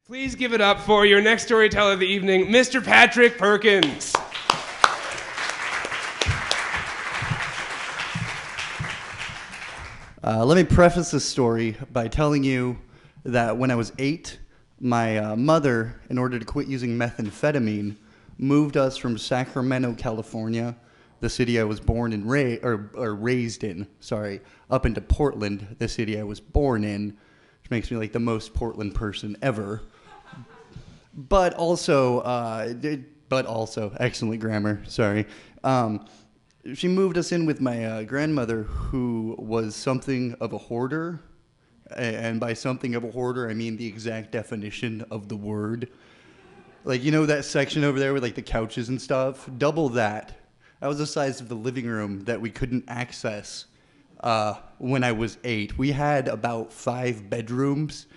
Please give it up for your next storyteller of the evening, Mr. Patrick Perkins. Let me preface this story by telling you that when I was 8, my mother, in order to quit using methamphetamine, moved us from Sacramento, California, the city I was born and raised in, up into Portland, the city I was born in, which makes me like the most Portland person ever. But also, excellent grammar, sorry. She moved us in with my grandmother, who was something of a hoarder. And by something of a hoarder, I mean the exact definition of the word. Like, you know that section over there with like the couches and stuff? Double that. That was the size of the living room that we couldn't access when I was 8. We had about 5 bedrooms,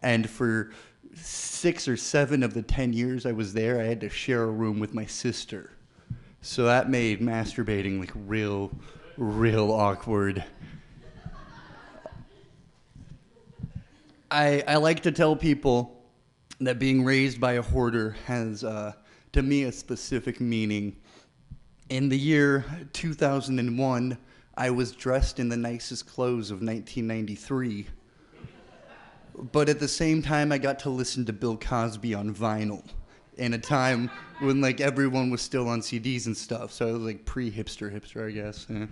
and for 6 or 7 of the 10 years I was there, I had to share a room with my sister. So that made masturbating like real awkward. I like to tell people that being raised by a hoarder has, to me, a specific meaning. In the year 2001, I was dressed in the nicest clothes of 1993. But at the same time, I got to listen to Bill Cosby on vinyl in a time when like everyone was still on CDs and stuff. So I was like pre-hipster, I guess. Yeah.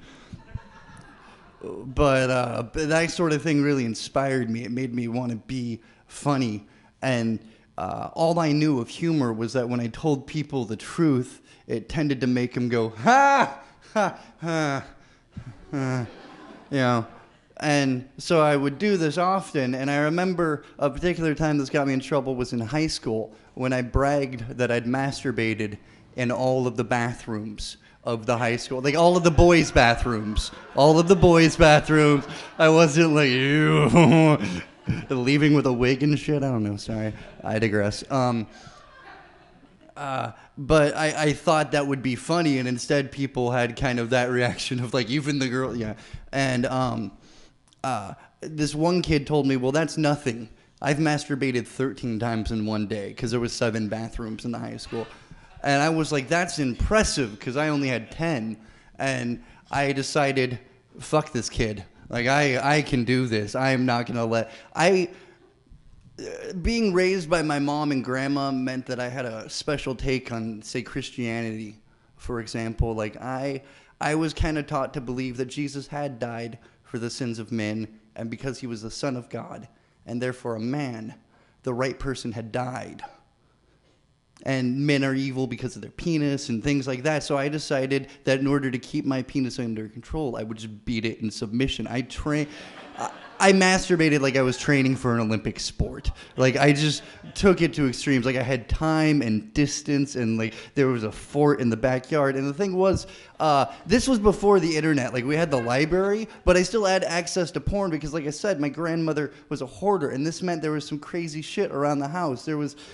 But that sort of thing really inspired me. It made me want to be funny. And all I knew of humor was that when I told people the truth, it tended to make them go, ha, ha, ha, ha, you know. And so I would do this often, and I remember a particular time this got me in trouble was in high school when I bragged that I'd masturbated in all of the bathrooms of the high school. Like all of the boys' bathrooms. All of the boys' bathrooms. I wasn't like, ew, leaving with a wig and shit. I don't know, sorry. I digress. But I thought that would be funny, and instead people had kind of that reaction of like, even the girl, yeah. And this one kid told me, well, that's nothing. I've masturbated 13 times in one day because there was 7 bathrooms in the high school. And I was like, that's impressive because I only had 10. And I decided, fuck this kid. Like, I can do this. I am not going to let... Being raised by my mom and grandma meant that I had a special take on, say, Christianity, for example. Like, I was kind of taught to believe that Jesus had died for the sins of men, and because he was the Son of God, and therefore a man, the right person had died. And men are evil because of their penis and things like that. So I decided that in order to keep my penis under control, I would just beat it in submission. I masturbated like I was training for an Olympic sport. Like, I just took it to extremes. Like, I had time and distance, and like there was a fort in the backyard. And the thing was, this was before the internet. Like, we had the library, but I still had access to porn because, like I said, my grandmother was a hoarder, and this meant there was some crazy shit around the house.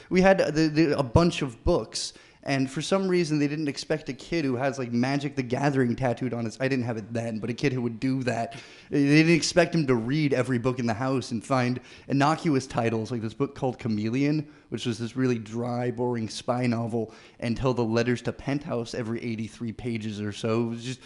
We had a bunch of books. And for some reason, they didn't expect a kid who has, like, Magic the Gathering tattooed on his... I didn't have it then, but a kid who would do that. They didn't expect him to read every book in the house and find innocuous titles, like this book called Chameleon, which was this really dry, boring spy novel, and tell the letters to Penthouse every 83 pages or so. It was just...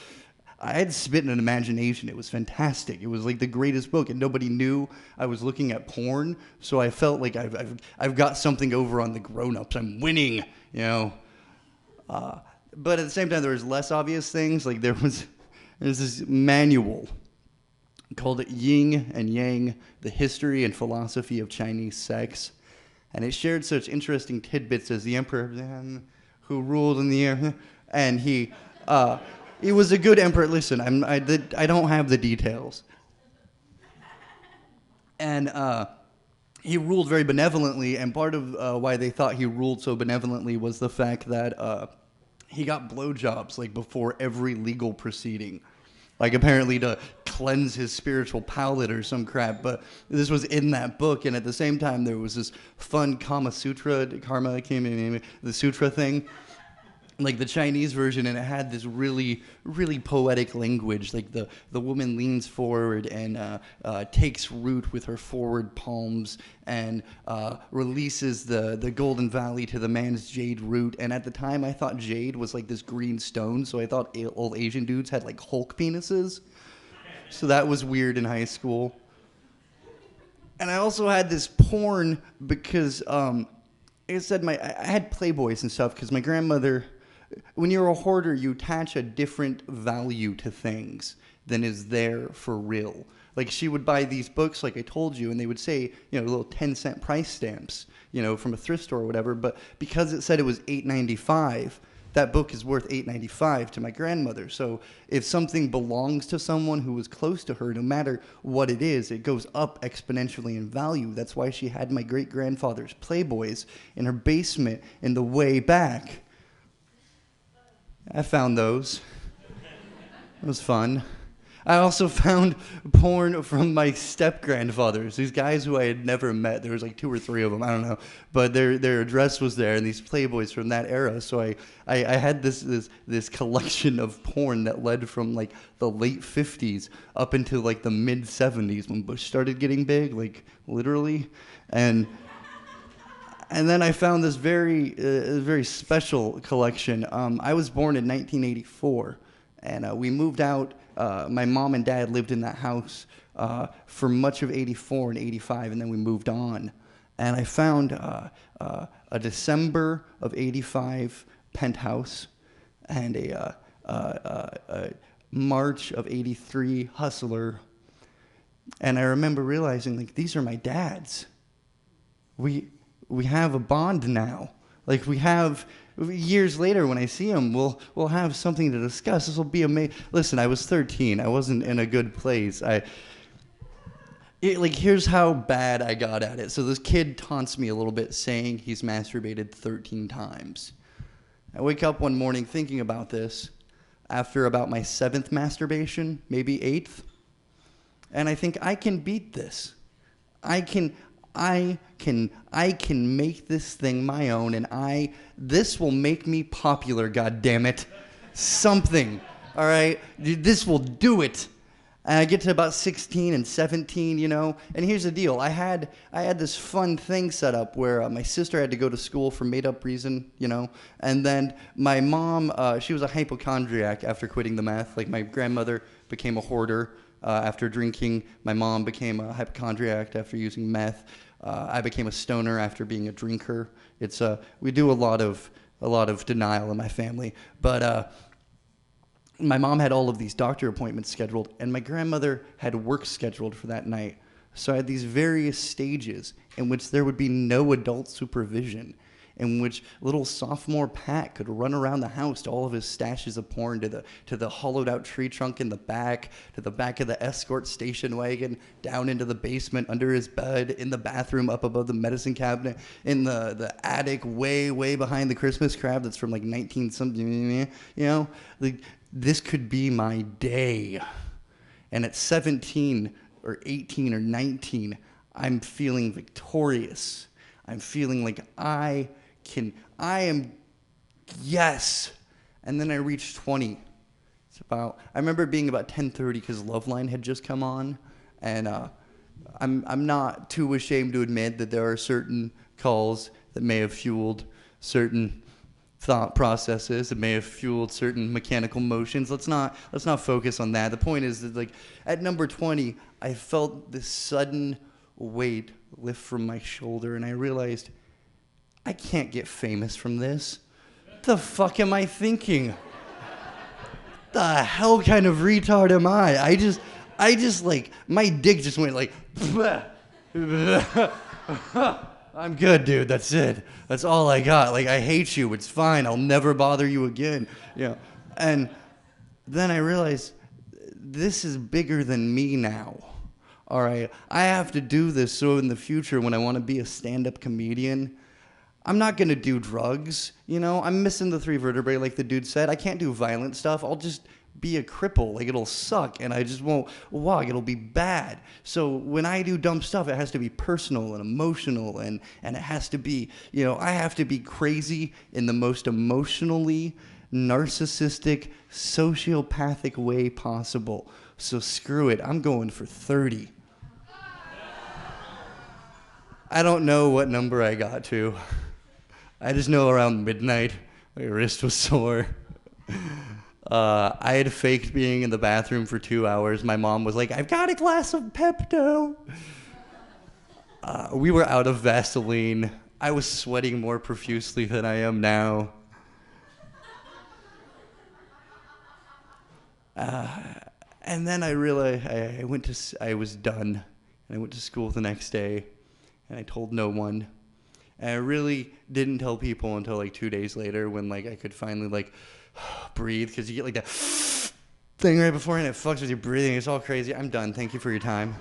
I had spit in an imagination. It was fantastic. It was like the greatest book, and nobody knew I was looking at porn, so I felt like I've got something over on the grown-ups. I'm winning, you know... but at the same time, there was less obvious things. Like there's this manual called Yin and Yang, The History and Philosophy of Chinese Sex. And it shared such interesting tidbits as the emperor who ruled in the air. And he was a good emperor. Listen, I don't have the details. And he ruled very benevolently, and part of why they thought he ruled so benevolently was the fact that he got blowjobs like before every legal proceeding, like apparently to cleanse his spiritual palate or some crap. But this was in that book, and at the same time there was this fun the sutra thing, like the Chinese version, and it had this really, really poetic language. Like the woman leans forward and takes root with her forward palms and releases the golden valley to the man's jade root. And at the time, I thought jade was like this green stone, so I thought old Asian dudes had like Hulk penises. So that was weird in high school. And I also had this porn because, like I said, I had Playboys and stuff because my grandmother, when you're a hoarder, you attach a different value to things than is there for real. Like she would buy these books, like I told you, and they would say, little 10-cent price stamps, from a thrift store or whatever. But because it said it was $8.95, that book is worth $8.95 to my grandmother. So if something belongs to someone who was close to her, no matter what it is, it goes up exponentially in value. That's why she had my great-grandfather's Playboys in her basement in the way back. I found those. It was fun. I also found porn from my step-grandfathers, these guys who I had never met. There was like 2 or 3 of them, I don't know. But their address was there, and these Playboys from that era. So I had this collection of porn that led from like the late 50s up into like the mid-70s when Bush started getting big, like literally. And then I found this very special collection. I was born in 1984, and we moved out. My mom and dad lived in that house for much of 84 and 85, and then we moved on. And I found a December of 85 penthouse and a March of 83 hustler. And I remember realizing, like, these are my dad's. We have a bond now. Like, we have, years later when I see him, we'll have something to discuss. This will be amazing. Listen, I was 13. I wasn't in a good place. Here's how bad I got at it. So this kid taunts me a little bit, saying he's masturbated 13 times. I wake up one morning thinking about this after about my 7th masturbation, maybe 8th. And I think I can beat this. I can make this thing my own, and this will make me popular, goddammit. Something, all right? This will do it. And I get to about 16 and 17, and here's the deal. I had this fun thing set up where my sister had to go to school for made-up reason, and then my mom, she was a hypochondriac after quitting the meth. Like, my grandmother became a hoarder after drinking. My mom became a hypochondriac after using meth. I became a stoner after being a drinker. We do a lot of denial in my family, but my mom had all of these doctor appointments scheduled, and my grandmother had work scheduled for that night. So I had these various stages in which there would be no adult supervision, in which little sophomore Pat could run around the house to all of his stashes of porn, to the hollowed out tree trunk in the back, to the back of the escort station wagon, down into the basement, under his bed, in the bathroom, up above the medicine cabinet, in the attic, way behind the Christmas crab that's from like 19-something, like, this could be my day. And at 17 or 18 or 19, I'm feeling victorious. I'm feeling like I am, yes. And then I reached 20. I remember it being about 10:30 because Loveline had just come on. And I'm not too ashamed to admit that there are certain calls that may have fueled certain thought processes. It may have fueled certain mechanical motions. Let's not focus on that. The point is that, like, at number 20, I felt this sudden weight lift from my shoulder, and I realized I can't get famous from this. What the fuck am I thinking? The hell kind of retard am I? I just like, my dick just went like, I'm good, dude. That's it. That's all I got. Like, I hate you. It's fine. I'll never bother you again. And then I realized this is bigger than me now. All right. I have to do this so in the future when I want to be a stand-up comedian, I'm not going to do drugs. I'm missing the 3 vertebrae like the dude said. I can't do violent stuff. I'll just be a cripple. Like, it'll suck, and I just won't walk. It'll be bad. So when I do dumb stuff, it has to be personal and emotional, and it has to be, I have to be crazy in the most emotionally narcissistic, sociopathic way possible. So screw it. I'm going for 30. I don't know what number I got to. I just know around midnight, my wrist was sore. I had faked being in the bathroom for 2 hours. My mom was like, I've got a glass of Pepto. We were out of Vaseline. I was sweating more profusely than I am now. And then I realized I was done. And I went to school the next day, and I told no one. And I really didn't tell people until like 2 days later, when like I could finally like breathe, because you get like that thing right before and it fucks with your breathing. It's all crazy. I'm done. Thank you for your time.